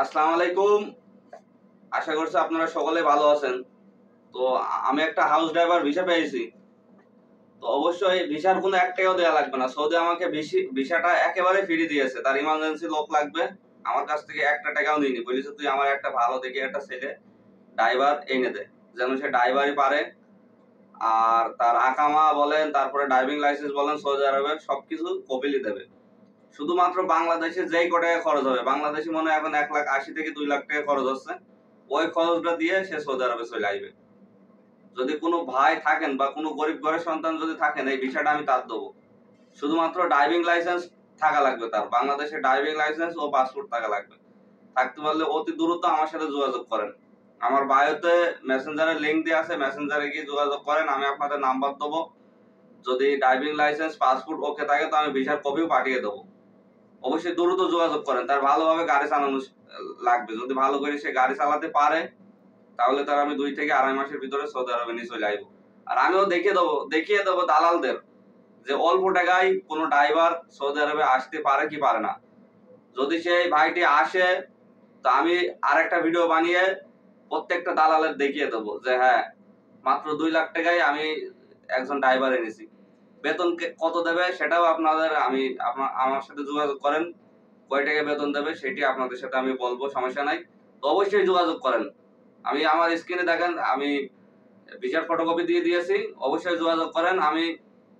আসসালামু আলাইকুম। আশা করছি আপনারা সকলে ভালো আছেন। তো আমি একটা হাউস ড্রাইভার ভিসা পেয়েছি। তো অবশ্যই ভিসার কোনো ১ টাকাও দেয়া লাগবে না। সৌদি আমাকে ভিসাটা একেবারে ফ্রি দিয়েছে। তার ইমার্জেন্সি লোক লাগবে। আমার কাছ থেকে একটা টাকাও নিয়নি। বলেছে তুই আমার একটা ভালো দেখে একটা ছেলে ড্রাইভার এনে দে। যেন সে ড্রাইভারই পারে। আর তার আকামা বলেন, তারপরে ড্রাইভিং লাইসেন্স বলেন সৌদি আরবের সবকিছু কপিলি দেবে। শুধুমাত্র বাংলাদেশে যেই টাকা খরচ হবে, বাংলাদেশে মনে হয় এখন ১,৮০,০০০ থেকে ২,০০,০০০ টাকা খরচ হচ্ছে। ওই খরচটা দিয়ে সে সৌদি আরবে চলে আসবে। যদি কোনো ভাই থাকেন বা কোনো গরিব ঘরের সন্তান যদি থাকেন, এই ভিসাটা আমি তার দেবো। শুধুমাত্র ড্রাইভিং লাইসেন্স থাকা লাগবে তার। বাংলাদেশে ড্রাইভিং লাইসেন্স ও পাসপোর্ট থাকা লাগবে। থাকতে পারলে অতি দ্রুত আমার সাথে যোগাযোগ করেন। আমার বায়োতে মেসেঞ্জারের লিংক দেয়া আছে। মেসেঞ্জারে গিয়ে যোগাযোগ করেন। আমি আপনাদের নাম্বার দেবো। যদি ড্রাইভিং লাইসেন্স, পাসপোর্ট ওকে থাকে তো আমি ভিসার কপিও পাঠিয়ে দেবো। অবশ্যই দ্রুত যোগাযোগ করেন। তার ভালোভাবে গাড়ি চালানো লাগবে। যদি ভালো করে সে গাড়ি চালাতে পারে তাহলে তার আমি ২ থেকে ২.৫ মাসের ভিতরে সৌদি আরবে নিয়ে চলে আসবো। আর আমিও দেখিয়ে দেবো দালালদের যে অল্প টাকায় কোনো ড্রাইভার সৌদি আরবে আসতে পারে কি পারে না। যদি সেই ভাইটি আসে তো আমি আরেকটা ভিডিও বানিয়ে প্রত্যেকটা দালালের দেখিয়ে দেবো যে হ্যাঁ, মাত্র ২ লাখ টাকায় আমি একজন ড্রাইভার এনেছি। বেতন কত দেবে সেটাও আপনাদের আমার সাথে যোগাযোগ করেন। কয় টাকা বেতন দেবে সেটি আপনাদের সাথে আমি বলবো, সমস্যা নাই। তো অবশ্যই যোগাযোগ করেন। আমি আমার স্ক্রিনে দেখেন আমি ভিসার ফটোকপি দিয়ে দিয়েছি। অবশ্যই যোগাযোগ করেন। আমি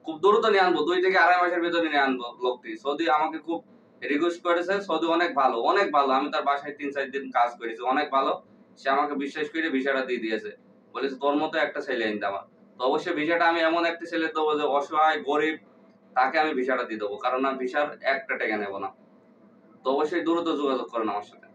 খুব দ্রুত নিয়ে আনবো। ২ থেকে ২.৫ মাসের ভিতরে নিয়ে আনবো লোকটি। সৌদি আমাকে খুব রিকোয়েস্ট করেছে। সৌদি অনেক ভালো, অনেক ভালো। আমি তার বাসায় ৩-৪ দিন কাজ করেছি। অনেক ভালো। সে আমাকে বিশ্বাস করে ভিসাটা দিয়ে দিয়েছে। বলেছে তোর মতো একটা ছেলে আনতে আমার। তো অবশ্যই ভিসাটা আমি এমন একটা ছেলে দেবো যে অসহায়, গরিব তাকে আমি ভিসাটা দিয়ে দেবো। কারণ আমি ভিসার একটা টাকা নেব না। তো অবশ্যই দ্রুত যোগাযোগ করেন আমার সাথে।